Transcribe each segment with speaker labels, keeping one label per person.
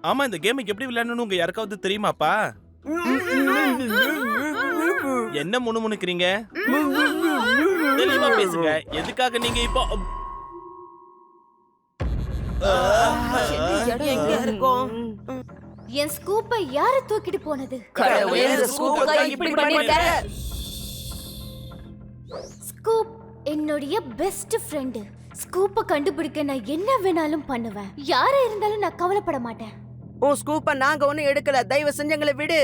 Speaker 1: ஆமா, இந்த கேம் எப்படி விளையாடணும்னு உங்க யாருக்காவது தெரியுமாப்பா? என்ன முணுமுணுக்கிறீங்க? தெளிவா பேசுங்க. எதுக்காக நீங்க இப்போ
Speaker 2: எங்க இருக்கோம்?
Speaker 3: என் ஸ்கூப்பை யாரு தூக்கிட்டு போனது?
Speaker 2: கடவுளே, இந்த ஸ்கூப்புக்காக இப்படி பண்ணிட்ட?
Speaker 3: ஸ்கூப் என்னுடைய பெஸ்ட் ஃப்ரெண்ட். ஸ்கூப்பை கண்டுபிடிக்க நான் என்ன வேணாலும் பண்ணுவேன். யாரா இருந்தாலும் நான் கவலைப்பட மாட்டேன்.
Speaker 2: உன் ஸ்கூப்ப நாங்க ஒண்ணும் எடுக்கல. தயவு செஞ்சங்களை விடு.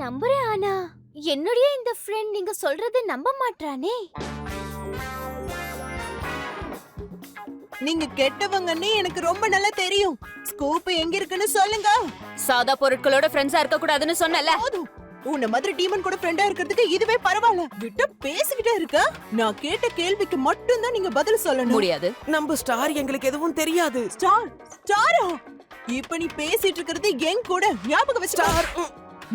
Speaker 3: நம்புறேன், ஆனா என்னுடைய இந்த ஃப்ரெண்ட் நீங்க சொல்றது நம்ப மாட்டானே.
Speaker 4: நீங்க கெட்டவங்கன்னு எனக்கு ரொம்ப நல்லா தெரியும். ஸ்கூப் எங்க இருக்குன்னு சொல்லுங்க.
Speaker 5: சாதா பொருட்களோட ஃப்ரெண்ட்ஸா இருக்க கூடாதுன்னு சொன்னல.
Speaker 4: போதும். உன்ன மாதிரி டீமன் கூட ஃப்ரெண்டா இருக்கிறதுக்கு இதுவே பரவாயில்ல. விட்டு பேசிக்கிட்டே இருக்க. நான் கேட்ட கேள்விக்கு மட்டும் தான் நீங்க பதில் சொல்லணும்.
Speaker 5: முடியாது.
Speaker 2: நம்ம ஸ்டார் எங்களுக்கு எதுவும் தெரியாது.
Speaker 4: ஸ்டாரா? இப்ப நீ பேசிட்டு இருக்கிறது என் கூட. ஞாபகம் வச்சுக்கோ.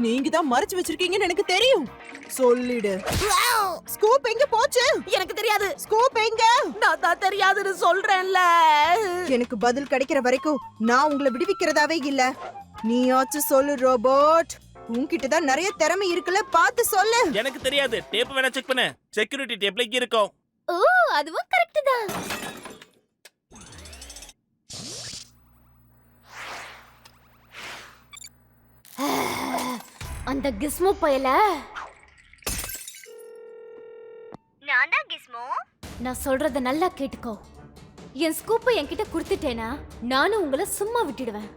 Speaker 4: நீங்க தான் மறைச்சு வச்சிருக்கீங்கன்னு எனக்கு தெரியும். சொல்லிடு. ஸ்கூப் எங்க போச்சு?
Speaker 2: எனக்கு தெரியாது.
Speaker 4: ஸ்கூப் எங்க?
Speaker 2: நான் தான் தெரியாதுன்னு சொல்றேன்ல.
Speaker 4: எனக்கு பதில் கிடைக்கிற வரைக்கும் நான் உங்களை விடுவிக்கிறதாவே இல்ல. நீயாச்சும் சொல்லு ரோபோட். உன்கிட்ட தான் நிறைய திறமை இருக்குல்ல, பார்த்து சொல்லு.
Speaker 1: எனக்கு தெரியாது. டேப் வேணா செக் பண்ணு. செக்யூரிட்டி டேப்ல இங்க இருக்கும்.
Speaker 3: ஓ, அதுவும் கரெக்ட் தான். அந்த கிஸ்மோ பயல.
Speaker 6: நான் தான் கிஸ்மோ.
Speaker 3: நான் சொல்றத நல்லா கேட்டுக்கோ. என் ஸ்கூப்பை என்கிட்ட கொடுத்துட்டேனா நானும் உங்களை சும்மா விட்டுடுவேன்.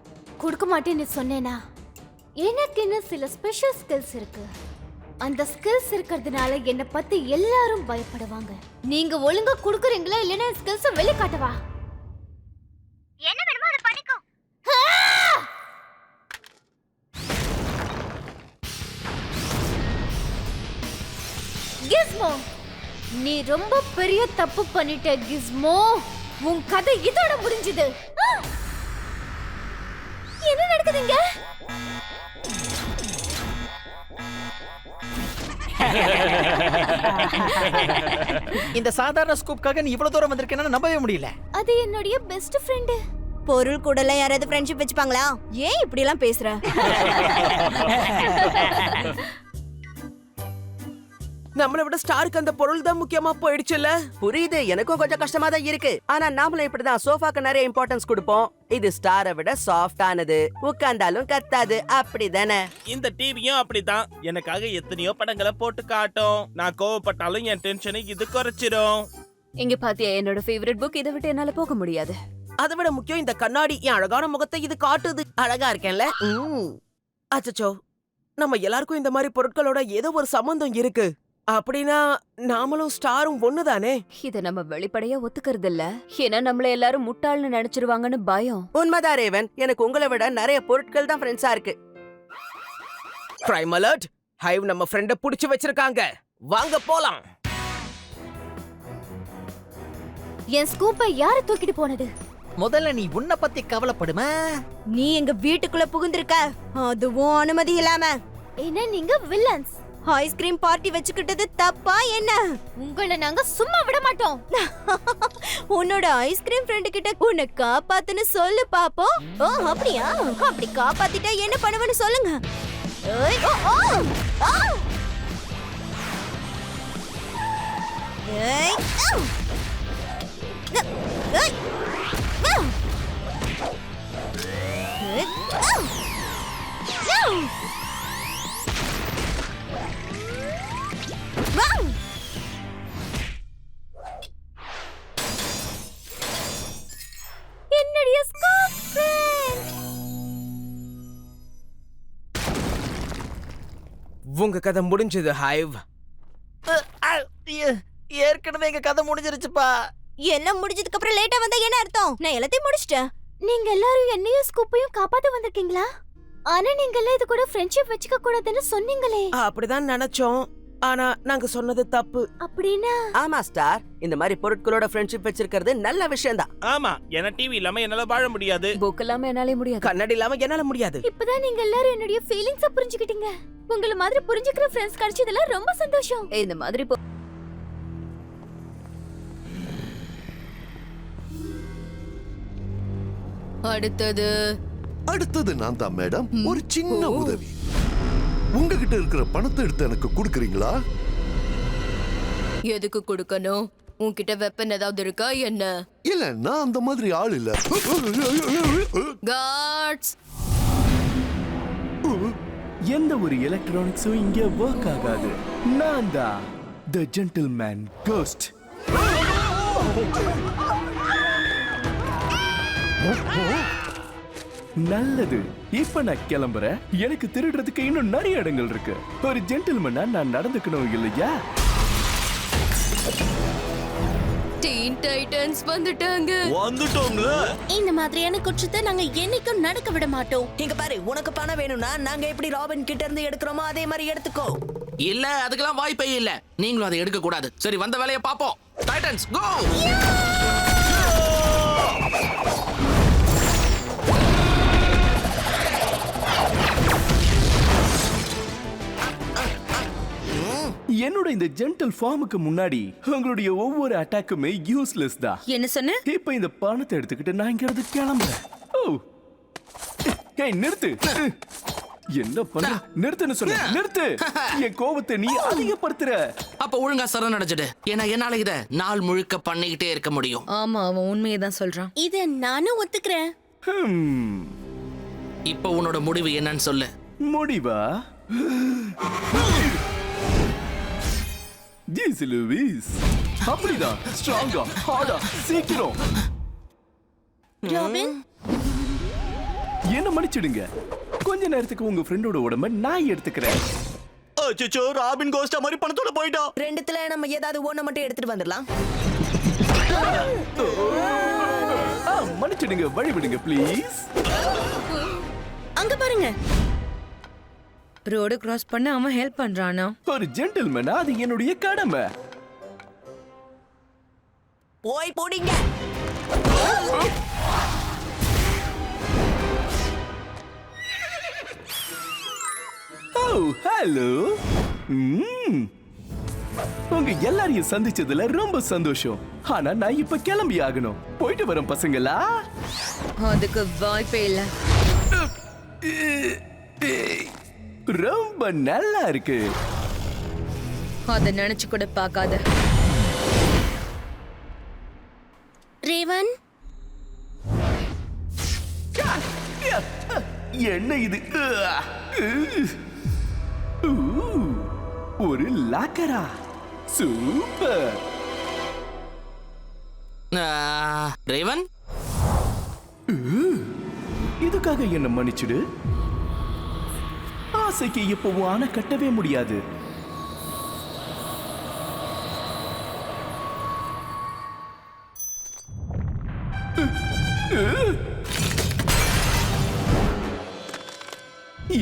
Speaker 3: கொடுக்க மாட்டேன்னு சொன்னேனா எனக்குன்னு சில ஸ்பெஷல் ஸ்கில்ஸ் இருக்கு. அந்த ஸ்கில்ஸ் இருக்கிறதுனால என்னை பத்தி எல்லாரும் பயப்படுவாங்க. நீங்க ஒழுங்கா கொடுக்குறீங்களா இல்லைன்னா ஸ்கில்ஸை வெளியே காட்டவா?
Speaker 6: என்ன வேணுமோ அதை பண்ணிக்கோ.
Speaker 3: கிஸ்மோ, நீ ரொம்ப பெரிய தப்பு பண்ணிட்ட கிஸ்மோ. உன் கதை இதோட முடிஞ்சது. என்ன நடக்குதுங்க?
Speaker 7: இந்த சாதாரண ஸ்கூப்காக நீ இவ்வளவு தூரம் வந்திருக்கேன்னு நம்பவே முடியல.
Speaker 3: அது என்னுடைய பெஸ்ட் ஃப்ரெண்ட்.
Speaker 4: பொருள் கூட எல்லாம் யாராவது ஃப்ரெண்ட்ஷிப் வச்சுப்பாங்களா? ஏன் இப்படி எல்லாம் பேசுற?
Speaker 2: நம்மளை விட ஸ்டாருக்கு அந்த பொருள் தான் முக்கியமா போயிடுச்சுல்ல. புரியுது, எனக்கும் கொஞ்சம் கஷ்டமா தான் இருக்கு. ஆனா நாமளும் இப்படிதான் சோஃபாக்கு நிறைய இம்பார்ட்டன்ஸ் கொடுப்போம். இது ஸ்டாரை விட சாஃப்டானது, உட்கார்ந்தாலும் கத்தாது, அப்படிதானே?
Speaker 1: இந்த டிவியும் அப்படிதான். எனக்காக எத்தனையோ படங்களை போட்டு காட்டும். நான் கோவப்பட்டாலும் என் டென்ஷனை இது குறைச்சிரும்.
Speaker 5: இங்க பாத்தியா, என்னோட ஃபேவரட் புக். இதை விட்டு என்னால போக முடியாது.
Speaker 2: அதை விட முக்கியம் இந்த கண்ணாடி. என் அழகான முகத்தை இது காட்டுது. அழகா இருக்கேன்ல? அச்சச்சோ, நம்ம எல்லாருக்கும் இந்த மாதிரி பொருட்களோட ஏதோ ஒரு சம்பந்தம் இருக்கு. அப்படின்னா நாமளும் ஸ்டாரும் ஒண்ணுதானே?
Speaker 5: இத நம்ம வெளிப்படையா ஒத்துக்கிறது இல்ல. ஏன்னா நம்மள எல்லாரும் முட்டாள்னு நினைச்சிருவாங்கன்னு பயம்.
Speaker 2: உண்மைதான் ரேவன். எனக்கு உங்களை விட நிறைய பொருட்கள் தான் ஃப்ரெண்ட்ஸா இருக்கு. Crime alert. ஹைவ் நம்ம ஃப்ரெண்ட புடிச்சு வச்சிருக்காங்க. வாங்க போலாம்.
Speaker 3: என் ஸ்கூப்பை யாரு தூக்கிட்டு போனது?
Speaker 7: முதல்ல நீ உன்னை பத்தி கவலைப்படுமா?
Speaker 4: நீ எங்க வீட்டுக்குள்ள புகுந்திருக்க, அதுவும் அனுமதி இல்லாம.
Speaker 3: என்ன நீங்க வில்லன்ஸ்?
Speaker 4: ஐஸ்கிரீம் பார்ட்டி வச்சுக்கிட்டது தப்பா என்ன?
Speaker 3: உங்களை நாங்க சும்மா விட மாட்டோம்.
Speaker 4: உன்னோட ஐஸ்கிரீம் ஃப்ரெண்ட் கிட்ட உன்னை காப்பாத்துன்னு சொல்லு பாப்போம். ஓ அப்படியா? அப்படி காப்பாத்திட்டா என்ன பண்ணுவேன்னு சொல்லுங்க. ஏய், ஓ, ஓ, ஓ. ஏய், ஓ. ஏய், ஓ. ஏய், ஓ. ஓ.
Speaker 3: என்னுடைய ஸ்கூப் ஃப்ரெண்ட்.
Speaker 2: உங்க கதை முடிஞ்சது ஹைவ்.
Speaker 7: ஏற்கனவே எங்க கதை முடிஞ்சிருச்சுப்பா.
Speaker 4: எல்லாம் முடிஞ்சதுக்கு அப்புறம் லேட்டா வந்தா என்ன அர்த்தம்? நான் எல்லாத்தையும் முடிச்சிட்டேன்.
Speaker 3: நீங்க எல்லாரும் என்னையும் ஸ்கூப்பையும் காப்பாத்த வந்திருக்கீங்களா? ஆனா நீங்க எல்லாம் இது கூட ஃப்ரெண்ட்ஷிப் வச்சுக்க கூடாதுன்னு சொன்னீங்களே.
Speaker 2: அப்படிதான் நினைச்சோம். ஆனா நாங்க சொன்னது தப்பு.
Speaker 3: அப்படின்னா?
Speaker 2: ஆமா ஸ்டார், இந்த மாதிரி பொருட்களோட ஃப்ரெண்ட்ஷிப் வச்சிருக்கிறது நல்ல விஷயம் தான்.
Speaker 1: ஆமா, ஏன்னா டிவி இல்லாம என்னால வாழ முடியாது.
Speaker 5: புக் இல்லாம என்னாலே முடியாது.
Speaker 2: கண்ணாடி இல்லாம என்னால முடியாது.
Speaker 3: இப்பதான் நீங்க எல்லாரும் என்னுடைய ஃபீலிங்ஸ புரிஞ்சுக்கிட்டீங்க. உங்கள மாதிரி புரிஞ்சுக்கிற ஃப்ரெண்ட்ஸ் கிடைச்சதுல ரொம்ப சந்தோஷம்.
Speaker 5: இந்த மாதிரி அடுத்தது
Speaker 8: அடுத்தது நான் தான் மேடம். ஒரு சின்ன உதவி. உங்ககிட்ட இருக்கிற பணத்தை எடுத்து எனக்கு கொடுக்குறீங்களா?
Speaker 5: எதுக்கு கொடுக்கணும்? உன்கிட்ட வெப்பன் ஏதாவது இருக்கா என்ன?
Speaker 8: இல்ல, நான் அந்த மாதிரி ஆள் இல்ல.
Speaker 5: காட்ஸ்,
Speaker 9: எந்த ஒரு எலக்ட்ரானிக்ஸும் இங்க ஒர்க் ஆகாது. நான் தான் தி ஜென்டில்மேன் கோஸ்ட். நல்லது, இப்ப நான் கிளம்புறேன். எனக்கு திருடுறதுக்கு இன்னும் நிறைய இடங்கள் இருக்கு. ஒரு ஜென்டில்மேனா நான் நடந்துக்கணும் இல்லையா?
Speaker 5: டீன் டைட்டன்ஸ் வந்துட்டாங்க.
Speaker 1: வந்துட்டோம்ல.
Speaker 3: இந்த மாதிரியான குற்றத்தை நாங்க என்னைக்கும் நடக்க விட மாட்டோம்.
Speaker 2: இங்க பாரு, உனக்கு பணம் வேணும்னா நாங்க எப்படி ராபின் கிட்ட இருந்து எடுக்கிறோமோ அதே மாதிரி எடுத்துக்கோ.
Speaker 10: இல்ல, அதுக்கெல்லாம் வாய்ப்பே இல்ல. நீங்களும் அதை எடுக்க கூடாது. சரி, வந்த வேலையை பாப்போம். டைட்டன்ஸ் கோ.
Speaker 9: என்னோட இந்த ஜென்டில் ஃபார்முக்கு முன்னாடி உங்களுடைய ஒவ்வொரு அட்டாக்குமே யூஸ்லெஸ் தான்.
Speaker 5: என்ன சொன்ன?
Speaker 9: இப்ப இந்த பணத்தை எடுத்துக்கிட்டு நான் இங்க இருந்து கிளம்புறேன். ஓ, ஏய் நிறுத்து. என்ன பண்ண? நிறுத்துன்னு சொன்ன. நிறுத்து. என் கோபத்தை நீ அதிகப்படுத்துற.
Speaker 10: அப்ப ஒழுங்கா சரணடைஞ்சிடு. ஏன்னா என்னால இத நாள் முழுக்க பண்ணிக்கிட்டே இருக்க முடியும்.
Speaker 5: ஆமா, அவன் உண்மையை தான் சொல்றான்.
Speaker 3: இத நானும் ஒத்துக்கிறேன்.
Speaker 10: இப்ப உன்னோட முடிவு என்னன்னு சொல்லு.
Speaker 9: முடிவா? ஜீஸ் லூயிஸ், அப்படிதான். ஸ்ட்ராங்கா, ஹார்டா, சீக்கிரம்.
Speaker 3: ராபின்,
Speaker 9: என்ன மன்னிச்சிடுங்க. கொஞ்ச நேரத்துக்கு உங்க ஃப்ரெண்டோட உடம்ப நான் எடுத்துக்கிறேன்.
Speaker 7: அச்சோ, ராபின் கோஸ்டா மாதிரி பணத்தோட போயிட்டான்.
Speaker 2: ரெண்டுத்துல நம்ம ஏதாவது ஒண்ணு மட்டும் எடுத்துட்டு வந்துடலாம்.
Speaker 9: மன்னிச்சிடுங்க, வழி விடுங்க ப்ளீஸ்.
Speaker 3: அங்க பாருங்க.
Speaker 5: ரோடு கிராஸ் பண்ண அவன் ஹெல்ப் பண்றானா?
Speaker 9: ஒரு ஜென்டில்மேனா அது என்னுடைய கடமை.
Speaker 2: போய் போடிங்க.
Speaker 9: ஓ, ஹலோ. உங்க எல்லாரையும் சந்திச்சதுல ரொம்ப சந்தோஷம். ஆனா நான் இப்ப கிளம்பி ஆகணும். போயிட்டு வரேன் பசங்களா.
Speaker 5: அதுக்கு வாய்ப்பே இல்ல.
Speaker 9: ரொம்ப நல்லா இருக்கு.
Speaker 5: அத நினைச்சு கூட பார்க்காத.
Speaker 3: ரேவன்,
Speaker 9: என்ன இது? ஒரு லாக்கரா? சூப்பர்.
Speaker 10: ரேவன்,
Speaker 9: இதுக்காக என்ன மன்னிச்சிடு. ஆசைக்கு எப்பவும் அணை கட்டவே முடியாது.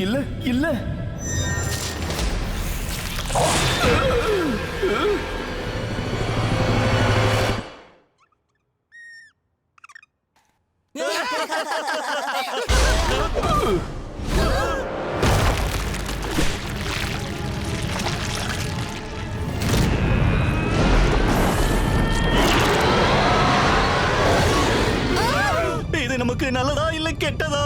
Speaker 9: இல்ல இல்ல,
Speaker 7: இது நமக்கு நல்லதா இல்ல கெட்டதா?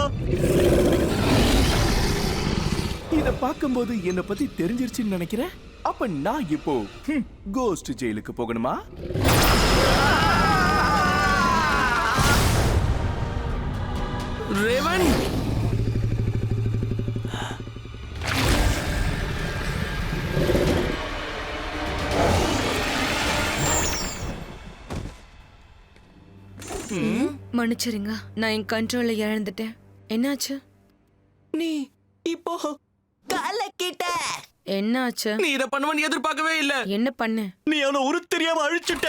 Speaker 9: இத பாக்கும்போது என்ன பத்தி தெரிஞ்சிருச்சுன்னு நினைக்கிறேன். அப்ப நான் இப்போ கோஸ்ட் ஜெயிலுக்கு போகணுமா?
Speaker 10: ரேவன்,
Speaker 5: மன்னிச்சிருங்க, நான் என் கண்ட்ரோல்ல இழந்துட்டேன். என்னாச்சு?
Speaker 10: நீ இப்போ
Speaker 2: கலக்கிட்ட.
Speaker 5: என்னாச்சு?
Speaker 10: நீ இத பண்ணுவன்னு எதிர்பார்க்கவே இல்ல.
Speaker 5: என்ன பண்ண?
Speaker 7: நீ அவனை உரு தெரியாம அழிச்சுட்ட.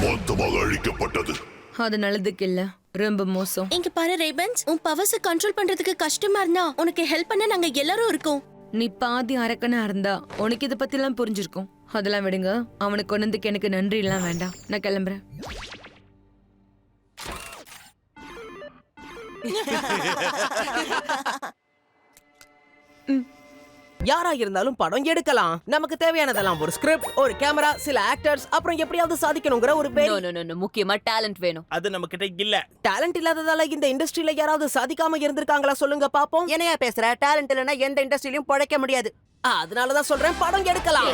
Speaker 8: மொத்தமாக அழிக்கப்பட்டது.
Speaker 5: அது நல்லதுக்கு இல்ல, ரொம்ப மோசம்.
Speaker 3: இங்க பாரு ரேவன்ஸ், உன் பவர்ஸ கண்ட்ரோல் பண்றதுக்கு கஷ்டமா இருந்தா உனக்கு ஹெல்ப் பண்ண நாங்க எல்லாரும் இருக்கோம்.
Speaker 5: நீ பாதி அரக்கனா இருந்தா உனக்கு இத பத்தி எல்லாம் புரிஞ்சிருக்கும். அதெல்லாம் விடுங்க. அவனுக்கு கொண்டதுக்கு எனக்கு நன்றி எல்லாம் வேண்டாம். நான் கிளம்புறேன்.
Speaker 2: யாரா இருந்தாலும் படம் எடுக்கலாம். நமக்கு தேவையானதெல்லாம் ஒரு ஸ்கிரிப்ட், ஒரு கேமரா, சில ஆக்டர்ஸ், அப்புறம் எப்படியாவது சாதிக்கணுங்கிற ஒரு
Speaker 5: முக்கியமா டேலண்ட் வேணும்.
Speaker 1: அது நம்ம கிட்ட இல்ல.
Speaker 2: டேலண்ட் இல்லாததால இந்த இண்டஸ்ட்ரியில யாராவது சாதிக்காம இருந்திருக்காங்களா சொல்லுங்க பாப்போம். என்னையா பேசுற? டேலண்ட் இல்லனா எந்த இண்டஸ்ட்ரியிலயும் பொழைக்க முடியாது. அதனாலதான் சொல்றேன் படம் எடுக்கலாம்.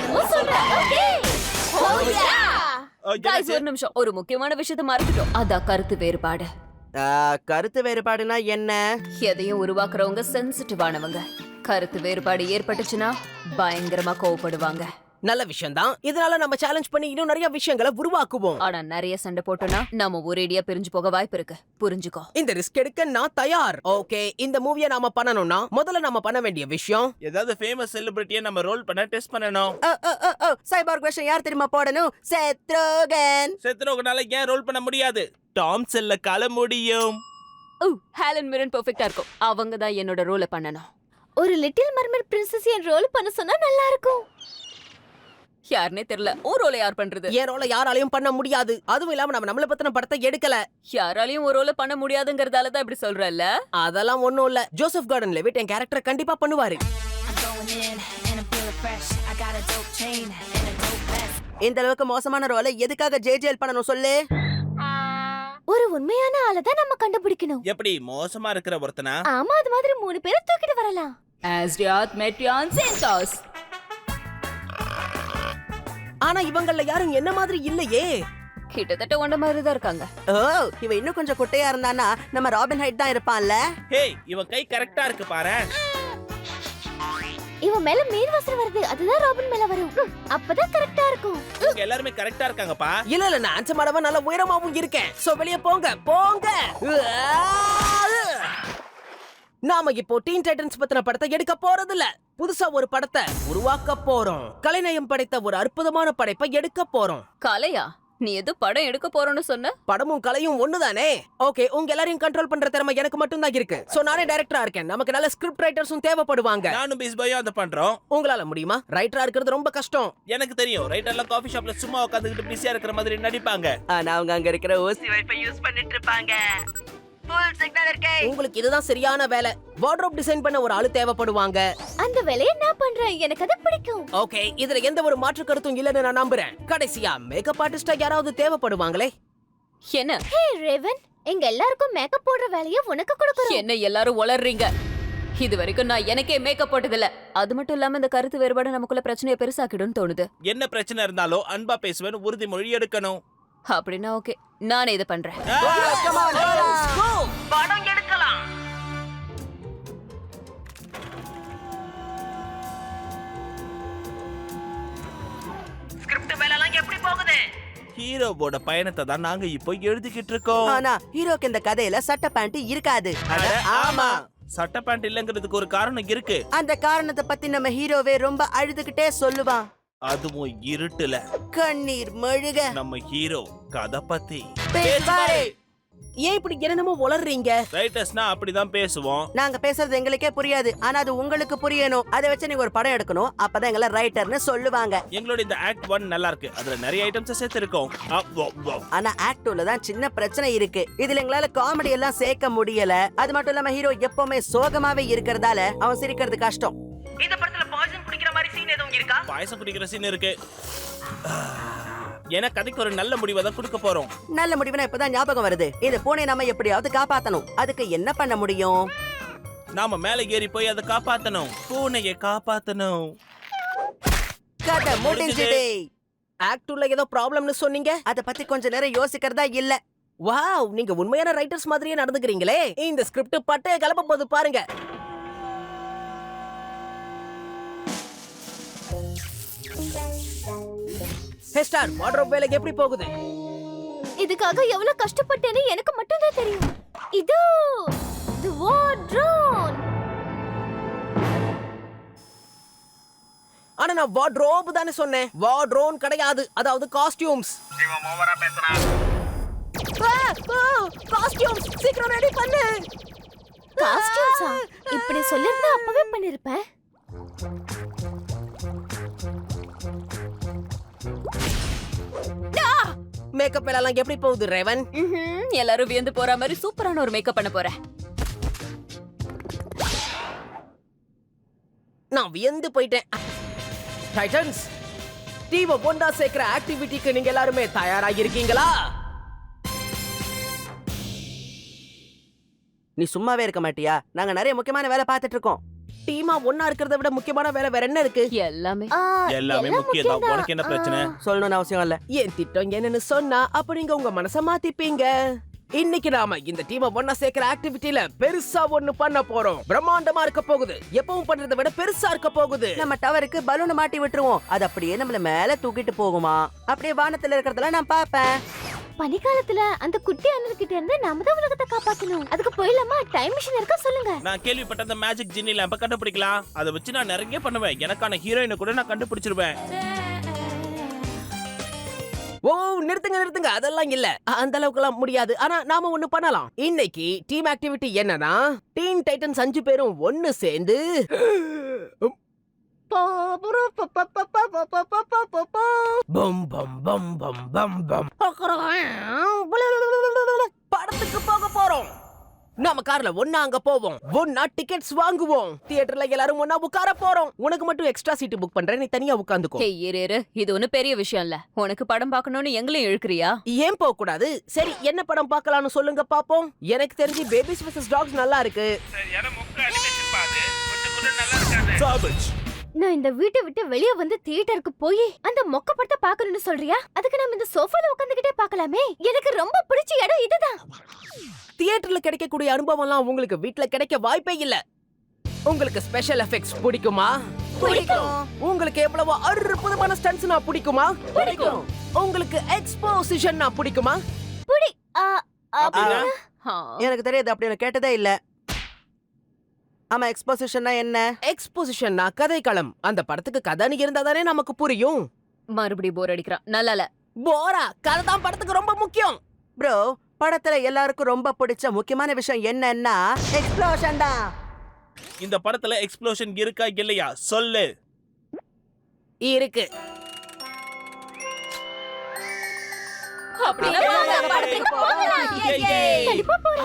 Speaker 5: Guys, ஒரு நிமிஷம், ஒரு முக்கியமான விஷயத்தை மறந்துட்டோம். அதான் கருத்து வேறுபாடு.
Speaker 2: கருத்து வேறுபாடுனா என்ன?
Speaker 5: எதையும் உருவாக்குறவங்க சென்சிட்டிவானவங்க. கருத்து வேறுபாடு ஏற்பட்டுச்சுன்னா பயங்கரமா கோவப்படுவாங்க.
Speaker 2: நல்ல விஷயம்தான். இதனால நம்ம சேலஞ்ச் பண்ணி இன்னும் நிறைய விஷயங்களை உருவாக்குவோம்.
Speaker 5: ஆனா நிறைய சண்டை போட்டோம்னா நம்ம ஒரேடியா பிரிஞ்சு போக வாய்ப்பு இருக்கு. புரிஞ்சுக்கோ.
Speaker 2: இந்த ரிஸ்க் எடுக்க நான் தயார். ஓகே, இந்த மூவியை நாம பண்ணனும்னா முதல்ல நம்ம பண்ண வேண்டிய விஷயம்
Speaker 1: ஏதாவது ஃபேமஸ் செலிபிரிட்டியை நம்ம ரோல் பண்ண டெஸ்ட் பண்ணனும்.
Speaker 2: சைபர் கொஸ்டின் யார் தெரியுமா போடணும்? செத்ரோகன்.
Speaker 1: செத்ரோகனால ஏன் ரோல் பண்ண முடியாது? டாம் செல்ல கால முடியும்.
Speaker 5: ஹேலன் மிரன் பெர்ஃபெக்ட்டா இருக்கும். அவங்க தான் என்னோட ரோலை பண்ணனும்.
Speaker 3: ஒரு லிட்டில் மர்மெட் பிரின்சஸ் என் ரோல் பண்ண சொன்னா நல்லா இருக்கும்.
Speaker 5: யாருனே தெரியல. ஒரு ரோலை யார் பண்றது?
Speaker 2: என் ரோலை யாராலையும் பண்ண முடியாது. அதுவும் இல்லாம நம்ம நம்மள பத்தின படத்தை எடுக்கல.
Speaker 5: யாராலையும் ஒரு ரோலை பண்ண முடியாதுங்கறதால தான் இப்படி சொல்றல்ல.
Speaker 2: அதெல்லாம் ஒண்ணும் இல்ல. ஜோசப் கார்டன் லெவிட் என் கேரக்டர் கண்டிப்பா பண்ணுவாரு. இந்த அளவுக்கு மோசமான ரோலை எதுக்காக ஜேஜேல் பண்ணனும் சொல்லு?
Speaker 3: ஒரு உண்மையான ஆளை தான் நம்ம கண்டுபிடிக்கணும்.
Speaker 1: எப்படி மோசமா இருக்கிற ஒருத்தனா?
Speaker 3: ஆமா, அது மாதிரி 3 பேரை தூக்கிட்டு வரலாம்.
Speaker 5: ஆஸ்ரியாத், மெட்ரியான், சென்டாஸ்.
Speaker 2: ஆனா இவங்கள யாரும் என்ன மாதிரி இல்லையே.
Speaker 5: கிட்டத்தட்ட ஒண்ட மாதிரி தான் இருக்காங்க.
Speaker 2: ஓ, இவ இன்னும் கொஞ்சம் குட்டையா இருந்தானா நம்ம ராபின் ஹைட் தான் இருப்பான்ல.
Speaker 1: ஹேய், இவன் கை கரெக்ட்டா இருக்கு பாரு.
Speaker 3: இவன் மேல மீன் வாசனை வருது. அதுதான் ராபின் மேல வரும். அப்பதான் கரெக்ட்டா இருக்கும்.
Speaker 1: இவங்க எல்லாரும் கரெக்ட்டா இருக்காங்கப்பா.
Speaker 2: இல்ல நான் அஞ்சமாடவ நல்ல உயரமாவும் இருக்கேன். சோ வெளிய போங்க போங்க. நாம இப்போ டீன் டைட்டன்ஸ் பத்தின படத்தை எடுக்க போறது இல்ல. புதுசா ஒரு படத்தை உருவாக்க போறோம். கலைநயம் படைத்த ஒரு அற்புதமான படைப்பை எடுக்க போறோம்.
Speaker 5: கலையா? நீ எது படம் எடுக்க போறோம்னு சொன்ன?
Speaker 2: படமும் கலையும் ஒண்ணுதானே. ஓகே, உங்க எல்லாரையும் கண்ட்ரோல் பண்ற திறமை எனக்கு மட்டும் தான் இருக்கு. சோ நானே டைரக்டரா இருக்கேன். நமக்கு நல்ல ஸ்கிரிப்ட் ரைட்டர்ஸும் தேவைப்படுவாங்க.
Speaker 1: நானும் பிஸ் பாயும் அத பண்றோம்.
Speaker 2: உங்களால முடியுமா? ரைட்டரா இருக்கிறது ரொம்ப கஷ்டம்.
Speaker 1: எனக்கு தெரியும். ரைட்டர்லாம் காபி ஷாப்ல சும்மா உட்கார்ந்துட்டு பிஸியா இருக்கிற மாதிரி நடிப்பாங்க.
Speaker 2: ஆனா அவங்க அங்க இருக்கிற ஓசி வைப்பை யூஸ் பண்ணிட்டு இருப்பாங்க. ஃபுல் சிக்னல் இருக்கே. உங்களுக்கு இதுதான் சரியான வேலை. வார்ட்ரோப் டிசைன் பண்ண ஒரு ஆளு தேவைப்படுவாங்க.
Speaker 3: அந்த வேலையை நான் பண்றேன். எனக்கு அது பிடிக்கும்.
Speaker 2: ஓகே, இதுல எந்த ஒரு மாற்று கருத்தும் இல்லன்னு நான் நம்புறேன். கடைசியா மேக்கப் ஆர்டிஸ்டா யாராவது தேவைப்படுவாங்களே.
Speaker 5: என்ன?
Speaker 3: ஹே ரேவன், எங்க எல்லாருக்கும் மேக்கப் போடுற வேலையை உனக்கு கொடுக்கறோம்.
Speaker 5: என்ன எல்லாரும் உளறீங்க? இது வரைக்கும் நான் எனக்கே மேக்கப் போட்டதில்ல. அது மட்டும் இல்லாம இந்த கருத்து வேறுபாடு நமக்குள்ள பிரச்சனையை பெருசாக்கிடும்னு தோணுது.
Speaker 1: என்ன பிரச்சனை இருந்தாலும் அன்பா பேசுவேன், உறுதிமொழி எடுக்கணும்.
Speaker 5: அப்படின்னா ஓகே, நானே இதை பண்றேன்.
Speaker 2: படம் எடுக்கலாம். ஸ்கிரிப்ட் வேலைலாம் எப்படி போகுது?
Speaker 1: ஹீரோவோட பயணத்தை தான் நாங்க இப்போ எழுதிக்கிட்டு இருக்கோம்.
Speaker 2: ஆனா ஹீரோக்கு இந்த கதையில சட்டை பேண்ட் இருக்காது.
Speaker 1: ஆமா, சட்டை பேண்ட் இல்லங்கிறதுக்கு ஒரு காரணம் இருக்கு.
Speaker 2: அந்த காரணத்தை பத்தி நம்ம ஹீரோவே ரொம்ப அழுதுகிட்டே சொல்லுவான்.
Speaker 1: அதுவும் இருட்டுல
Speaker 2: கண்ணீர் மழுக.
Speaker 1: நம்ம ஹீரோ கதை பத்தி
Speaker 2: பேசுவாரே. ஏன் இப்படி என்னமோ உளறீங்க?
Speaker 1: ரைட்டர்ஸ்னா அப்படிதான் பேசுவோம்.
Speaker 2: நாங்க பேசுறது எங்களுக்கே புரியாது. ஆனா அது உங்களுக்கு புரியணும். அதை வச்சு நீங்க ஒரு படம் எடுக்கணும். அப்பதான் எங்களை ரைட்டர்னு சொல்லுவாங்க.
Speaker 1: எங்களோட இந்த ஆக்ட் 1 நல்லா இருக்கு. அதுல நிறைய ஐட்டம்ஸ் சேர்த்திருக்கோம்.
Speaker 2: ஆனா ஆக்ட் 2ல தான் சின்ன பிரச்சனை இருக்கு. இதுல எங்களால காமெடி எல்லாம் சேர்க்க முடியல. அது மட்டும் இல்லாம ஹீரோ எப்பவுமே சோகமாவே இருக்கிறதால அவன் சிரிக்கிறது கஷ்டம். இந்த படத்துல பாய்சன் குடிக்கிற மாதிரி சீன் எதுவும் இருக்கா?
Speaker 1: பாயசம் குடிக்கிற சீன் இருக்கு. ஏன்னா கதைக்கு ஒரு நல்ல முடிவை தான் கொடுக்க போறோம்.
Speaker 2: நல்ல முடிவுனா இப்பதான் ஞாபகம் வருது. இந்த பூனை நம்ம எப்படியாவது காப்பாத்தணும். அதுக்கு என்ன பண்ண முடியும்?
Speaker 1: நாம மேல ஏறி போய் அதை காப்பாத்தணும். பூனையை காப்பாத்தணும்.
Speaker 2: கதை முடிஞ்சுது. ஆக்ட் 2ல ஏதோ ப்ராப்ளம்னு சொன்னீங்க. அத பத்தி கொஞ்ச நேரம் யோசிக்கிறதா இல்ல. வாவ், நீங்க உண்மையான ரைட்டர்ஸ் மாதிரியே நடந்துக்கிறீங்களே. இந்த ஸ்கிரிப்ட் பட்டைய கலப்ப போது பாருங்க. ஹெஸ்டார், வார்ட்ரோப் வேலை எப்படி போகுது?
Speaker 3: இதுக்காக எவ்வளவு கஷ்டப்பட்டேன்னு எனக்கு மட்டும் தான் தெரியும். இதோ தி வார்ட்ரோப்.
Speaker 2: ஆனா நான் வார்ட்ரோப் தானே சொன்னேன். வார்ட்ரோன் கிடையாது. அதாவது காஸ்டியூம்ஸ். இவன் ஓவரா பேசுறான். காஸ்டியூம்ஸ் சீக்கிரம் ரெடி பண்ணு.
Speaker 3: காஸ்டியூம்ஸா? இப்படி சொல்லிருந்தா அப்பவே பண்ணிருப்பேன்.
Speaker 2: மேக்கப் எல்லாம் எப்படி போகுது ரேவன்?
Speaker 5: எல்லாரும் வியந்து போற மாதிரி சூப்பரான ஒரு மேக்கப் பண்ண போறேன்.
Speaker 2: நான் வியந்து போயிட்டேன். டைட்டன்ஸ், டீம் ஒன்றா சேர்க்கிற ஆக்டிவிட்டிக்கு நீங்க எல்லாருமே தயாராகி இருக்கீங்களா? நீ சும்மாவே இருக்க மாட்டியா? நாங்க நிறைய முக்கியமான வேலை பார்த்துட்டு இருக்கோம். டீமா ஒன்னா இருக்கிறத விட முக்கியமான வேலை வேற என்ன இருக்கு?
Speaker 3: எல்லாமே
Speaker 1: எல்லாமே முக்கியம் தான். உனக்கு என்ன பிரச்சனை?
Speaker 2: சொல்லணும்னு அவசியம் இல்ல. என் திட்டம் என்னன்னு சொன்னா அப்ப நீங்க உங்க மனச மாத்திப்பீங்க. இன்னைக்கு நாம இந்த டீமை ஒன்னா சேர்க்கிற ஆக்டிவிட்டில பெருசா ஒண்ணு பண்ண போறோம். பிரம்மாண்டமா இருக்க போகுது. எப்பவும் பண்றதை விட பெருசா இருக்க போகுது. நம்ம டவருக்கு பலூன் மாட்டி விட்டுருவோம். அது அப்படியே நம்மள மேல தூக்கிட்டு போகுமா? அப்படியே வானத்துல இருக்கிறதெல்லாம் நான் பாப்பேன்.
Speaker 3: பனிக்காலத்துல அந்த குட்டி அண்ணன் கிட்ட இருந்து நாம தான் உலகத்தை காப்பாத்தணும். அதுக்கு போயிடலாமா? டைம் மிஷின் இருக்கா சொல்லுங்க.
Speaker 1: நான் கேள்விப்பட்ட அந்த மேஜிக் ஜின்னி லேம்ப கண்டுபிடிக்கலாம். அதை வச்சு நான் நிறைய பண்ணுவேன். எனக்கான ஹீரோயினை கூட நான் கண்டுபிடிச்சிருவேன்.
Speaker 2: ஓ நிறுத்துங்க, அதெல்லாம் இல்ல. அந்த அளவுக்கு எல்லாம் முடியாது. ஆனா நாம ஒண்ணு பண்ணலாம். இன்னைக்கு டீம் ஆக்டிவிட்டி என்னன்னா, டீன் டைட்டன்ஸ் 5 பேரும் ஒன்னு சேர்ந்து பம் பம் பம் பம் பம் பம் படத்துக்கு போக போறோம். நாம கார்ல ஒண்ணா அங்க போவோம். ஒண்ணா டிக்கெட்ஸ் வாங்குவோம். தியேட்டர்ல எல்லாரும் ஒண்ணா உட்கார போறோம். உனக்கு மட்டும் எக்ஸ்ட்ரா சீட் புக் பண்றேன். நீ தனியா உட்கார்ந்துக்கோ.
Speaker 11: இரு இது ஒண்ணு பெரிய விஷயம் இல்ல. உனக்கு படம் பார்க்கணும்னு எங்களையும் இழுக்கிறியா?
Speaker 2: ஏன் போக கூடாது? சரி, என்ன படம் பார்க்கலாம்னு சொல்லுங்க பாப்போம். எனக்கு தெரிஞ்சு பேபிஸ் வெர்சஸ் டாக்ஸ் நல்லா இருக்கு.
Speaker 3: நான் இந்த வீட்டை விட்டு வெளிய வந்து தியேட்டருக்கு போய் அந்த மொக்க படத்தை பார்க்கணும்னு சொல்றியா? அதுக்கு நாம இந்த சோஃபால உட்கார்ந்துகிட்டே பார்க்கலாமே. எனக்கு ரொம்ப பிடிச்ச இடம் இதுதான்.
Speaker 2: தியேட்டர்ல கிடைக்கக்கூடிய அனுபவம்லாம் உங்களுக்கு வீட்ல கிடைக்க வாய்ப்பே இல்ல. உங்களுக்கு ஸ்பெஷல் எஃபெக்ட்ஸ் பிடிக்குமா?
Speaker 3: பிடிக்கும்.
Speaker 2: உங்களுக்கு எவ்வளவு அற்புதமான ஸ்டண்ட்ஸ்னா பிடிக்குமா?
Speaker 3: பிடிக்கும்.
Speaker 2: உங்களுக்கு எக்ஸ்போசிஷன்னா பிடிக்குமா?
Speaker 1: அப்படின்னா?
Speaker 2: எனக்கு தெரியாது, அப்படி நான் கேட்டதே இல்ல. ஆமா, எக்ஸ்போசிஷன்னா என்ன? எக்ஸ்போசிஷன்னா கதைக்களம். அந்த படத்துக்கு கதைன்னு இருந்தா தானே நமக்கு புரியும்.
Speaker 11: மறுபடி போர் அடிக்கிறான். நல்லா
Speaker 2: போரா? கதை தான் படத்துக்கு ரொம்ப முக்கியம். ப்ரோ, படத்துல எல்லாருக்கும் ரொம்ப பிடிச்ச முக்கியமான விஷயம் என்னன்னா எக்ஸ்ப்ளோஷன் தான்.
Speaker 1: இந்த படத்துல எக்ஸ்ப்ளோஷன் இருக்கா இல்லையா சொல்லு.
Speaker 2: இருக்கு.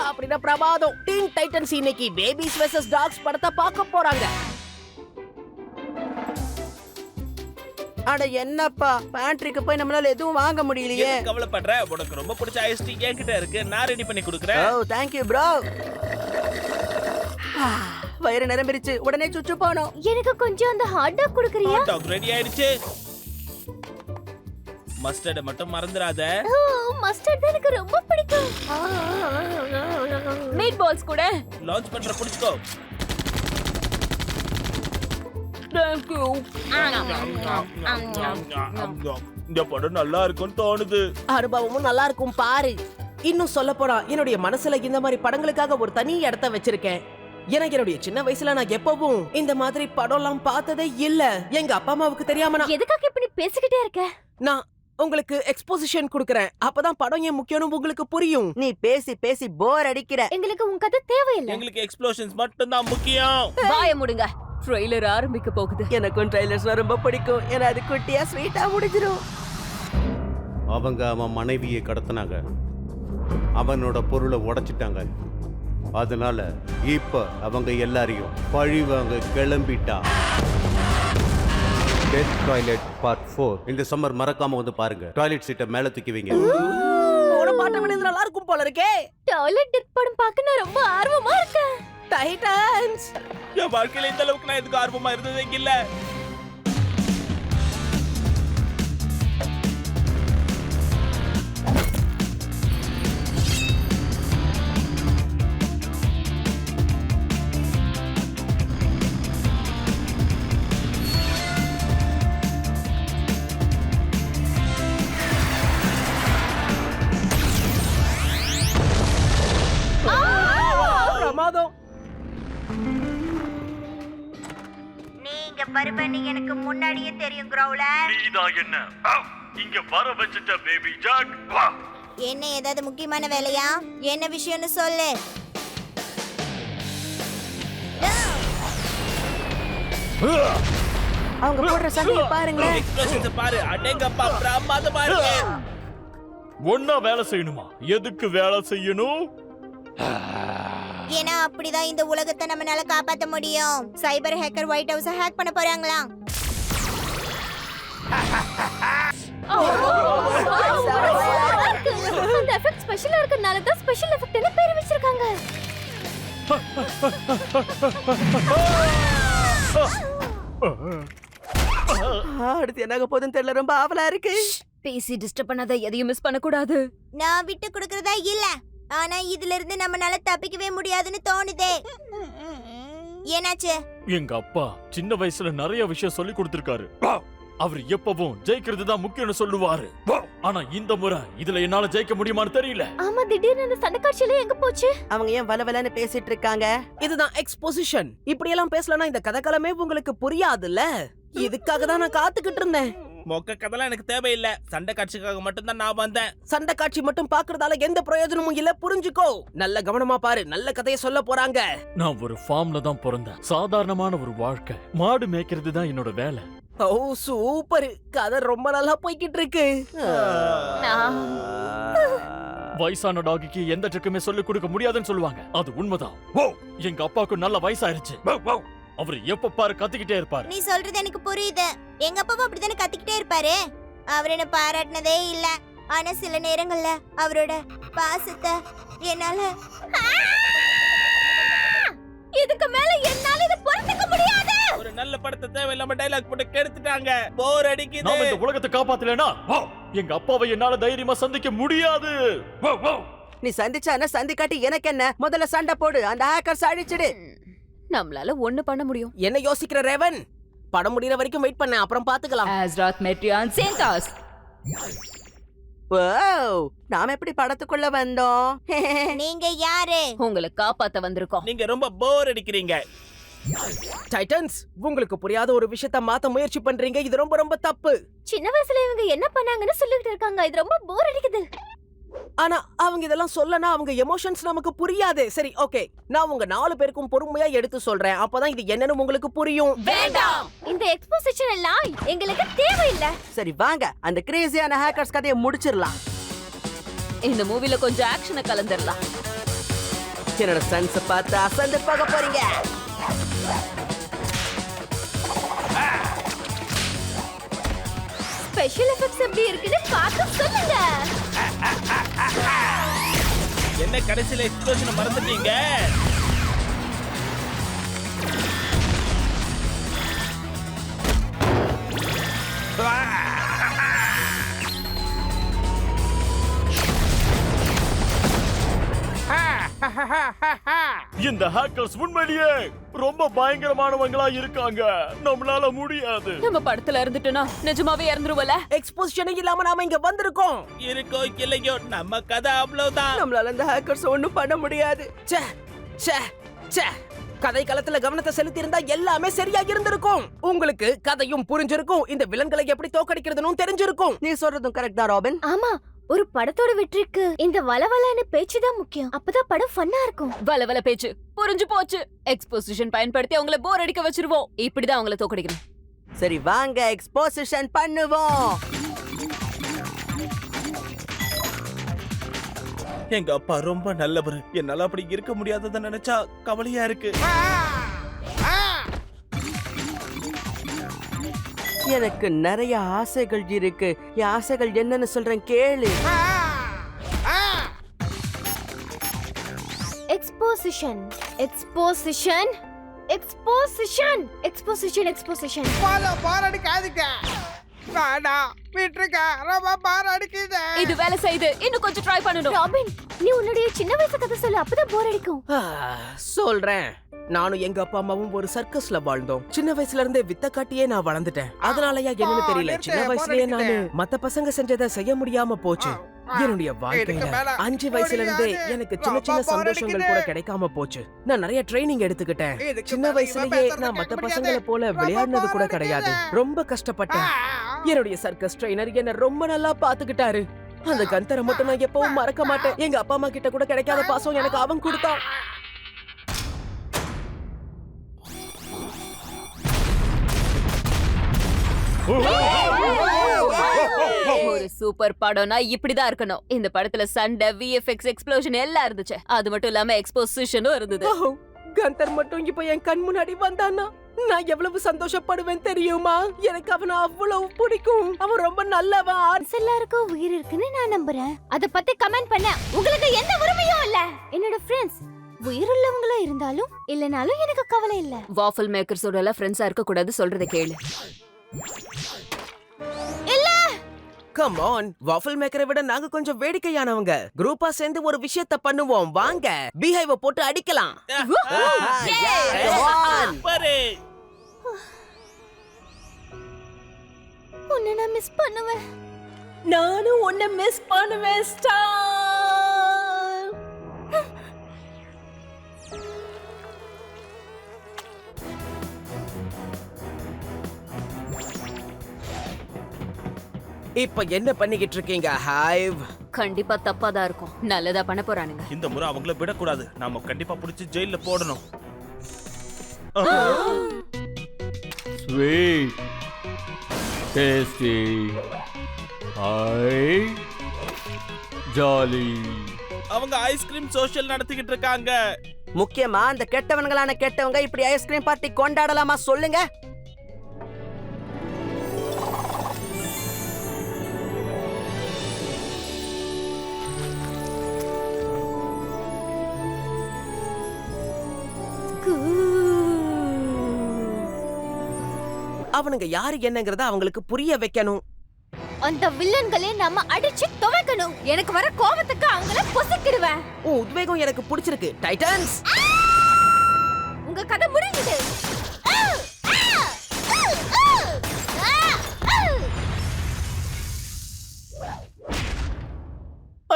Speaker 2: அப்படின்னா பிரமாதம். டீன் டைட்டன்ஸ் இன்னைக்கு பேபிஸ் வெர்சஸ் டாக்ஸ் படத்தை பார்க்க போறாங்க. அட என்னப்பா, பேண்ட்ரிக்கு போய் நம்மளால எதுவும் வாங்க முடியலையே.
Speaker 1: கவலைப்படுற? உனக்கு ரொம்ப பிடிச்ச ஐஸ் டீ என்கிட்ட இருக்கு. நான் ரெடி பண்ணி கொடுக்குறேன்.
Speaker 2: Oh thank you bro. வயிறு நிரம்பிருச்சு. உடனே சுச்சு போனோம்.
Speaker 3: எனக்கு கொஞ்சம் அந்த ஹாட் டாக் கொடுக்கறியா?
Speaker 1: ஹாட் டாக் ரெடி ஆயிடுச்சு. மஸ்டர்ட் மட்டும் மறந்துடாத.
Speaker 3: மஸ்டர்ட் எனக்கு ரொம்ப பிடிக்கும்.
Speaker 11: மீட் பால்ஸ் கூட
Speaker 1: லான்ச் பண்ற புடிச்சுக்கோ.
Speaker 11: Thank you.
Speaker 1: இந்த படம் நல்லா இருக்கும்னு தோணுது.
Speaker 2: அனுபவமும் நல்லா இருக்கும் பாரு. இன்னும் சொல்ல போனா என்னுடைய மனசுல இந்த மாதிரி படங்களுக்காக ஒரு தனி இடத்த வச்சிருக்கேன். எனக்கு என்னுடைய சின்ன வயசுல நான் எப்பவும் இந்த மாதிரி படம்லாம் பார்த்ததே இல்ல. எங்க அப்பா அம்மாவுக்கு தெரியாம நான்
Speaker 3: எதுக்காக இப்படி பேசிக்கிட்டே இருக்க?
Speaker 2: நான் உங்களுக்கு எக்ஸ்போசிஷன் கொடுக்கறேன். அப்பதான் படம் ஏன் முக்கியம்னு உங்களுக்கு புரியும். நீ பேசி பேசி போர் அடிக்கிற.
Speaker 3: எங்களுக்கு உன் கதை தேவையில்லை.
Speaker 1: எங்களுக்கு எக்ஸ்ப்ளோஷன்ஸ் மட்டும் தான் முக்கியம்.
Speaker 11: வாய முடுங்க. ட்ரெய்லர் ஆரம்பிக்க போகுது.
Speaker 2: எனக்கும் ட்ரெய்லர்ஸ் ரொம்ப பிடிக்கும். ஏன்னா அது குட்டியா ஸ்வீட்டா முடிஞ்சிரும்.
Speaker 12: அவங்க அவன் மனைவியை கடத்தினாங்க. அவனோட பொருளை உடைச்சிட்டாங்க. அதனால இப்ப அவங்க எல்லாரையும் பழிவாங்க கிளம்பிட்டா. டெத் டாய்லெட் பார்ட் 4 இந்த சம்மர் மறக்காம வந்து பாருங்க. டாய்லெட் சீட்டை மேல தூக்கி வைங்க.
Speaker 2: போன பாட்டை விட இது நல்லா இருக்கும் போல இருக்கே.
Speaker 3: டாய்லெட் டெத் படம் பார்க்க நான் ரொம்ப ஆர்வமா இருக்கேன்.
Speaker 2: டைட்டன்ஸ்,
Speaker 1: என் வாழ்க்கையில இந்த அளவுக்கு நான் எதுக்கு ஆர்வமா இருந்ததே இல்ல.
Speaker 2: பிரமாதம்.
Speaker 6: நீங்க வருவன்னு எனக்கு முன்னாடியே தெரியும் கிரவுலர்.
Speaker 9: நீதான் என்ன இங்க வர வச்சிட்ட பேபி ஜாக். வா.
Speaker 6: என்ன ஏதாவது முக்கியமான வேலையா? என்ன விஷயம்னு சொல்லு.
Speaker 2: அவங்க போடுற சண்டையை பாருங்க.
Speaker 1: எக்ஸ்ப்ளோஷன்ஸ் பாரு. அடேங்கப்பா, பிரமாதமா இருக்கு.
Speaker 9: ஒண்ணா வேலை செய்யணுமா? எதுக்கு வேலை செய்யணும்?
Speaker 6: ஏன்னா அப்படிதான் இந்த உலகத்தை நம்மளால காப்பாத்த முடியும். சைபர் ஹேக்கர் ஒயிட் ஹவுஸ ஹேக் பண்ண போறாங்களாம்.
Speaker 3: அந்த எஃபெக்ட் ஸ்பெஷலா இருக்கறனால தான் ஸ்பெஷல் எஃபெக்ட்னு பேர் வச்சிருக்காங்க.
Speaker 2: அடுத்து என்ன போதுன்னு தெரியல, ரொம்ப ஆவலா இருக்கு.
Speaker 11: பேசி டிஸ்டர்ப் பண்ணாத, எதையும் மிஸ் பண்ண கூடாது.
Speaker 6: நான் விட்டு கொடுக்கறதா இல்ல, ஆனா இதுல இருந்து நம்மளால தப்பிக்கவே முடியாதுன்னு தோணுதே. ஏனாச்சு?
Speaker 13: எங்க அப்பா சின்ன வயசுல நிறைய விஷயம் சொல்லி கொடுத்திருக்காரு. அவர் எப்பவும் ஜெயிக்கிறது தான் முக்கியம்னு சொல்லுவாரு. ஆனா இந்த முறை இதுல என்னால ஜெயிக்க முடியுமான்னு தெரியல.
Speaker 3: ஆமா, திடீர்னு அந்த சண்டை காட்சியில எங்க போச்சு?
Speaker 2: அவங்க ஏன் வலவலன்னு பேசிட்டு இருக்காங்க?
Speaker 14: இதுதான் எக்ஸ்போசிஷன். இப்படி எல்லாம் பேசலனா இந்த கதைக்களமே உங்களுக்கு புரியாதுல்ல. இதுக்காக தான் நான் காத்துக்கிட்டு இருந்தேன்.
Speaker 1: மொக்க கதெல்லாம் எனக்கு தேவையில்ல. சண்டை காட்சிக்காக மட்டும் தான் நான் வந்தேன்.
Speaker 14: சண்டை காட்சி மட்டும் பாக்குறதால எந்த பிரயோஜனமும் இல்ல, புரிஞ்சுக்கோ. நல்ல கவனமா பாரு, நல்ல கதையை சொல்ல போறாங்க.
Speaker 13: நான் ஒரு ஃபார்ம்ல தான் பிறந்தேன். சாதாரணமான ஒரு வாழ்க்கை. மாடு மேய்க்கிறது தான் என்னோட வேலை.
Speaker 14: ஓ சூப்பர், கதை ரொம்ப நல்லா போய்கிட்டு இருக்கு.
Speaker 13: வயசான டாகிக்கு எந்த ட்ரிக்குமே சொல்லி கொடுக்க முடியாதுன்னு சொல்லுவாங்க. அது உண்மைதான். எங்க அப்பாவுக்கு நல்ல வயசாயிருச்சு. அவர் எப்ப பாரு கத்திக்கிட்டே இருப்பாரு.
Speaker 6: நீ சொல்றது எனக்கு புரியுது. எங்க அப்பாவும் அப்படித்தானே கத்திக்கிட்டே இருப்பாரு. அவர் என்ன பாராட்டினதே இல்ல. ஆனா சில நேரங்கள்ல அவரோட பாசத்தை என்னால
Speaker 3: இதுக்கு மேல என்னால இத பொறுத்துக்க முடியாது.
Speaker 1: ஒரு நல்ல படத்தை தேவையில்லாம டைலாக் போட்டு கெடுத்துட்டாங்க. போர் அடிக்குது.
Speaker 13: நாம இந்த உலகத்தை காப்பாத்தலனா எங்க அப்பாவை என்னால தைரியமா சந்திக்க முடியாது.
Speaker 2: நீ சந்திச்சானா சந்திக்காட்டி எனக்கு என்ன? முதல்ல சண்டை போடு, அந்த ஹேக்கர்ஸ் அழிச்சிடு.
Speaker 11: நம்மளால ஒண்ணு பண்ண முடியும்.
Speaker 14: என்ன யோசிக்கிற ரேவன்? படம் முடியற வரைக்கும் வெயிட் பண்ண, அப்புறம் பாத்துக்கலாம்.
Speaker 11: ஆஸ்ராத் மெட்ரியான் சேந்தாஸ்.
Speaker 2: வாவ், நாம எப்படி படத்துக்குள்ள வந்தோம்?
Speaker 6: நீங்க யாரு?
Speaker 11: உங்களை காப்பாத்த வந்திருக்கோம்.
Speaker 1: நீங்க ரொம்ப போர் அடிக்கிறீங்க.
Speaker 14: டைட்டன்ஸ், உங்களுக்கு புரியாத ஒரு விஷயத்தை மாத்த முயற்சி பண்றீங்க. இது ரொம்ப ரொம்ப தப்பு.
Speaker 3: சின்ன வயசுல இவங்க என்ன பண்ணாங்கன்னு சொல்லிட்டு இருக்காங்க. இது ரொம்ப போர் அடிக்குது.
Speaker 14: ஆனா அவங்க இதெல்லாம் சொல்லனா அவங்க எமோஷன்ஸ் நமக்கு புரியாது. சரி, ஓகே, நான் உங்க 4 பேருக்கும் பொறுமையா எடுத்து சொல்றேன். அப்பதான் இது என்னன்னு உங்களுக்கு புரியும்.
Speaker 3: வேண்டாம், இந்த எக்ஸ்போசிஷன் எல்லாம் எங்களுக்கு தேவையில்லை.
Speaker 2: சரி வாங்க, அந்த கிரேசியான ஹேக்கர்ஸ் கதையை முடிச்சிரலாம்.
Speaker 11: இந்த மூவில கொஞ்சம் ஆக்ஷனை கலந்துடலாம்.
Speaker 2: என்னோட சன்ஸ் பார்த்து அசந்து போக போறீங்க.
Speaker 3: ஸ்பெஷல் எஃபெக்ட்ஸ் எப்படி இருக்குன்னு பார்த்து சொல்லுங்க.
Speaker 1: என்ன கடைசியில எக்ஸ்ப்ளோஷனை மறந்துட்டீங்க?
Speaker 13: இந்த ஹேக்கர்ஸ் உண்மையிலேயே ரொம்ப பயங்கரமானவங்களா இருக்காங்க. நம்மளால முடியாது.
Speaker 11: நம்ம படத்துல இருந்துட்டோம்னா நிஜமாவே இறந்துருவல.
Speaker 14: எக்ஸ்போசிஷன் இல்லாம நாம இங்க வந்திருக்கோம்.
Speaker 1: இருக்கோ இல்லையோ நம்ம கதை அவ்வளவுதான்.
Speaker 2: நம்மளால அந்த ஹேக்கர்ஸ் ஒண்ணும் பண்ண முடியாது.
Speaker 14: ச்சே ச்சே ச்சே, கதை களத்துல கவனத்தை செலுத்தி இருந்தா எல்லாமே சரியா இருந்திருக்கும். உங்களுக்கு கதையும் புரிஞ்சிருக்கும், இந்த வில்லன்களை எப்படி தோக்கடிக்கிறதுன்னு தெரிஞ்சிருக்கும்.
Speaker 2: நீ சொல்றதும் கரெக்ட் தான் ராபின்.
Speaker 3: ஆமா, ஒரு படத்தோட வெற்றிக்கு இந்த வலவலன்னு பேச்சு தான் முக்கியம். அப்பதான் படம் ஃபன்னா இருக்கும்.
Speaker 11: வலவல பேச்சு புரிஞ்சு போச்சு. எக்ஸ்போசிஷன் பயன்படுத்தி அவங்கள போர் அடிக்க வச்சிருவோம். இப்படிதான் அவங்கள தோக்கடிக்கணும்.
Speaker 2: சரி வாங்க, எக்ஸ்போசிஷன் பண்ணுவோம்.
Speaker 1: எங்க அப்பா ரொம்ப நல்லவர். என்னால அப்படி இருக்க முடியாததை நினைச்சா கவலையா இருக்கு.
Speaker 2: எனக்கு நிறைய ஆசைகள் இருக்கு. என் ஆசைகள் என்னன்னு சொல்றேன் கேளு.
Speaker 3: Exposition exposition exposition exposition exposition.
Speaker 4: பாரடிக்காதீங்க, வேண்டாம், விட்டுருக்க, ரொம்ப பாரடிக்குது.
Speaker 11: இது வேலை செய்யுது, இன்னும் கொஞ்சம் ட்ரை பண்ணணும்.
Speaker 3: ராபின், நீ உன்னுடைய சின்ன வயசு கதை சொல்லு, அப்பதான் போர் அடிக்கும்.
Speaker 14: சொல்றேன். நானும் எங்க அப்பா அம்மாவும் ஒரு சர்க்கஸ்ல வாழ்ந்தோம். சின்ன வயசுல இருந்தே வித்த காட்டியே நான் வளர்ந்துட்டேன். அதனாலயா என்னன்னு தெரியல, சின்ன வயசுலயே நானு மத்த பசங்க செஞ்சதை செய்ய முடியாம போச்சு. என்னுடைய வாழ்க்கையில 5 வயசுல இருந்தே எனக்கு சின்ன சின்ன சந்தோஷங்கள் கூட கிடைக்காம போச்சு. நான் நிறைய ட்ரைனிங் எடுத்துக்கிட்டேன். சின்ன வயசுலயே நான் மத்த பசங்களை போல விளையாடுனது கூட கிடையாது. ரொம்ப கஷ்டப்பட்டேன். என்னுடைய சர்க்கஸ் ட்ரெய்னர் என்ன ரொம்ப நல்லா பாத்துக்கிட்டாரு. அந்த கந்தரை மட்டும் நான் எப்பவும் மறக்க மாட்டேன். எங்க அப்பா அம்மா கிட்ட கூட கிடைக்காத பாசம் எனக்கு அவன் கொடுத்தான்.
Speaker 11: ஒரு சூப்பர் படம்னா இப்படிதான் இருக்கணும். இந்த படத்துல சண்டை, விஎஃப்எக்ஸ், எக்ஸ்ப்ளோஷன் எல்லாம் இருந்துச்சு. அது மட்டும் இல்லாம எக்ஸ்போசிஷனும் இருந்தது.
Speaker 14: கந்தர் மட்டும் இப்ப என் கண் முன்னாடி வந்தானா நான் எவ்வளவு சந்தோஷப்படுவேன் தெரியுமா? எனக்கு அவனை அவ்வளவு பிடிக்கும். அவன் ரொம்ப நல்லவன்.
Speaker 3: எல்லாருக்கும் உயிர் இருக்குன்னு நான் நம்புறேன். அத பத்தி கமெண்ட் பண்ண உங்களுக்கு எந்த உரிமையும் இல்ல. என்னோட ஃப்ரெண்ட்ஸ் உயிருள்ளவங்களா இருந்தாலும் இல்லனாலும் எனக்கு கவலை இல்ல.
Speaker 11: வாஃபிள் மேக்கர்ஸோட எல்லாம் ஃப்ரெண்ட்ஸா இருக்க கூடாது, சொல்றத கேளு.
Speaker 3: இல்ல
Speaker 14: கம் ஆன், வாஃபிள் மேக்கரை விட நாங்க கொஞ்சம் வேடிக்கையானவங்க. குரூப்பா சேர்ந்து ஒரு விஷயத்தை பண்ணுவோம். வாங்க பீஹைவ போட்டு அடிக்கலாம்.
Speaker 3: உன்னை நான் மிஸ் பண்ணுவேன்.
Speaker 4: நானும் உன்னை மிஸ் பண்ணுவேன் ஸ்டார்.
Speaker 14: இப்ப என்ன பண்ணிக்கிட்டு இருக்கீங்க ஹைவ்?
Speaker 11: கண்டிப்பா தப்பாதான் இருக்கும். நல்லதா பண்ண போறானுங்க.
Speaker 1: இந்த முறை அவங்கள விடக்கூடாது. நாம கண்டிப்பா புடிச்சு ஜெயில போடணும்.
Speaker 13: Sweet tasty hi jolly.
Speaker 1: அவங்க ஐஸ்கிரீம் சோஷியல் நடத்திக்கிட்டு இருக்காங்க.
Speaker 2: முக்கியமா அந்த கெட்டவன்களான கெட்டவங்க இப்படி ஐஸ்கிரீம் பார்ட்டி கொண்டாடலாமா சொல்லுங்க?
Speaker 14: அவனுங்க யாரு என்னங்கறத அவங்களுக்கு புரிய வைக்கணும்.
Speaker 3: அந்த வில்லன்களே நாம அடிச்சு துவைக்கணும். எனக்கு வர கோபத்துக்கு அவங்கள பொசுக்கிடுவேன்.
Speaker 14: உத்வேகம் எனக்கு பிடிச்சிருக்கு. டைட்டன்ஸ்,
Speaker 3: உங்க கதை முடிஞ்சது.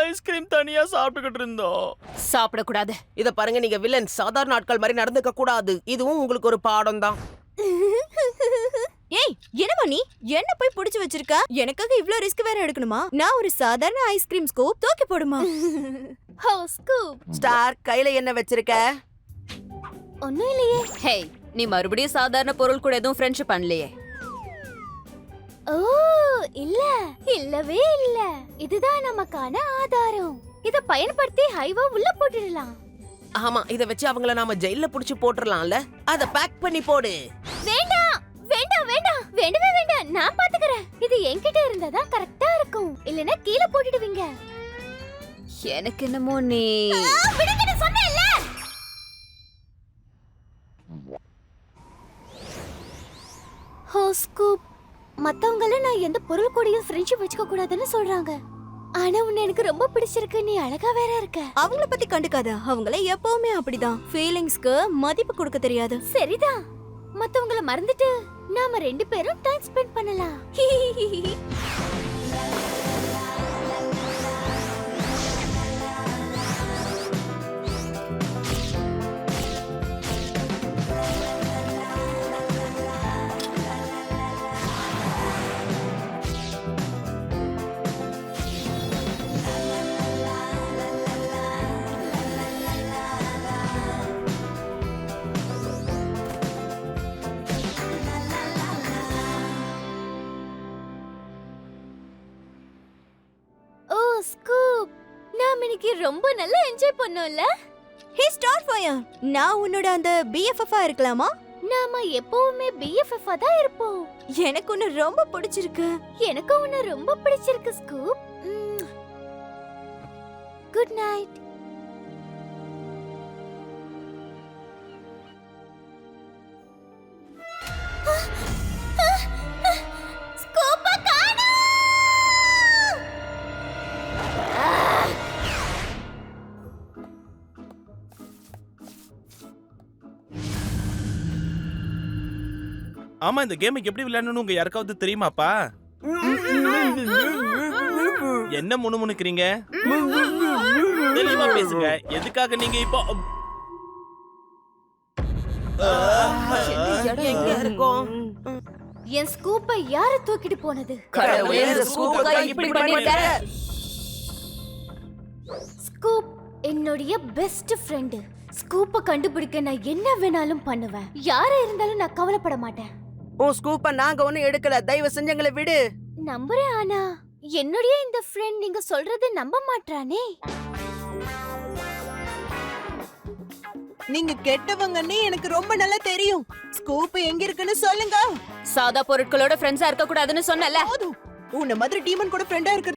Speaker 1: ஐஸ்கிரீம் தனியா சாப்பிட்டுக்கிட்டு இருந்தோம்.
Speaker 11: சாப்பிடக்கூடாது.
Speaker 14: இத பாருங்க, நீங்க வில்லன் சாதாரண ஆட்கள் மாதிரி நடந்துக்க கூடாது. இதுவும் உங்களுக்கு ஒரு பாடம் தான்.
Speaker 6: ஏய், என்னமா நீ என்ன போய் புடிச்சு வச்சிருக்க? எனக்காக இவ்ளோ ரிஸ்க் வேற எடுக்கணுமா? நான் ஒரு சாதாரண ஐஸ்கிரீம் ஸ்கூப் தூக்கி போடுமா?
Speaker 3: ஹோ ஸ்கூப்.
Speaker 2: ஸ்டார், கையில என்ன வச்சிருக்க?
Speaker 3: ஒண்ணும் இல்லையே.
Speaker 11: ஹே, நீ மறுபடியும் சாதாரண பொருள் கூட எதுவும் ஃப்ரெண்ட்ஷிப் பண்ணலையே.
Speaker 3: ஓ இல்ல, இல்லவே இல்ல. இதுதான் நமக்கான ஆதாரம். இத பயன்படுத்தி ஹைவா உள்ள போட்டுடலாம்.
Speaker 14: ஆமா, இத வச்சு அவங்கள நாம ஜெயில புடிச்சு போட்டுறலாம்ல. அத பேக் பண்ணி போடு.
Speaker 3: வேண்டாம் வேண்டாம் வேண்டாம், வேண்டவே வேண்டாம். நான் பாத்துக்கறேன். இது என்கிட்ட இருந்தா கரெக்ட்டா இருக்கும். இல்லனா கீழ போட்டுடுவீங்க.
Speaker 11: எனக்கு என்னமோ நீ
Speaker 3: விடுங்கன்னு சொன்னேன்ல. ஹோ ஸ்கூப், மத்தவங்கள நான் எந்த பொருள் கூடயும் ஃப்ரெண்ட்ஷிப் வச்சுக்க கூடாதுன்னு சொல்றாங்க. ஆனா உன்னை எனக்கு ரொம்ப பிடிச்சிருக்கு. நீ அழகா வேற இருக்க.
Speaker 6: அவங்கள பத்தி கண்டுக்காத. அவங்கள எப்பவுமே அப்படிதான். ஃபீலிங்ஸ்க்கு மதிப்பு கொடுக்க தெரியாது.
Speaker 3: சரிதான். மத்தவங்கள மறந்துட்டு நாம ரெண்டு பேரும் டைம் ஸ்பெண்ட் பண்ணலாம். ஸ்கூப், நாம இன்னைக்கு ரொம்ப நல்லா என்ஜாய் பண்ணோம்ல.
Speaker 6: ஹே ஸ்டார் ஃபயர், நான் உன்னோட அந்த பிஎஃப்எஃப்-ஆ இருக்கலாமா?
Speaker 3: நாம எப்பவுமே பிஎஃப்எஃப்-ஆ தான் இருப்போம்.
Speaker 6: எனக்கு உன்னை ரொம்ப பிடிச்சிருக்கு.
Speaker 3: எனக்கு உன்னை ரொம்ப பிடிச்சிருக்கு ஸ்கூப். Good night. ஸ்கூப்பா காணோம்.
Speaker 1: ஆமா, இந்த கேம் எப்படி விளையாடணும்னு உங்க யாருக்காவது தெரியுமாப்பா? என்ன முணுமுணுக்கிறீங்க? தெளிவா பேசுங்க. எதுக்காக நீங்க இப்போ
Speaker 14: எங்க இருக்கோம்?
Speaker 3: என் ஸ்கூப்பை யாரு தூக்கிட்டு போனது?
Speaker 11: கடவுளே, இந்த ஸ்கூப்புக்காக இப்படி பண்ணிட்டாரு.
Speaker 3: ஸ்கூப் என்னுடைய பெஸ்ட் ஃப்ரெண்ட். ஸ்கூப்பை கண்டுபிடிக்க நான் என்ன வேணாலும் பண்ணுவேன். யாரா இருந்தாலும் நான் கவலைப்பட மாட்டேன்.
Speaker 2: உன் ஸ்கூப்பை நாங்க ஒண்ணும் எடுக்கல. தயவு செஞ்சு எங்களை விடு.
Speaker 3: நம்புறேன். ஆனா என்னுடைய இந்த ஃப்ரெண்ட் நீங்க சொல்றது நம்ப மாட்றானே.
Speaker 4: நீங்க கெட்டவங்கன்னு எனக்கு ரொம்ப நல்லா தெரியும். ஸ்கூப் எங்க இருக்குன்னு சொல்லுங்க.
Speaker 11: சாதா பொருட்களோட ஃப்ரெண்ட்ஸா இருக்க கூடாதுன்னு சொன்னல.
Speaker 4: உன்ன மாதிரி டீமன் கூட ஃப்ரெண்டா இருக்கிறது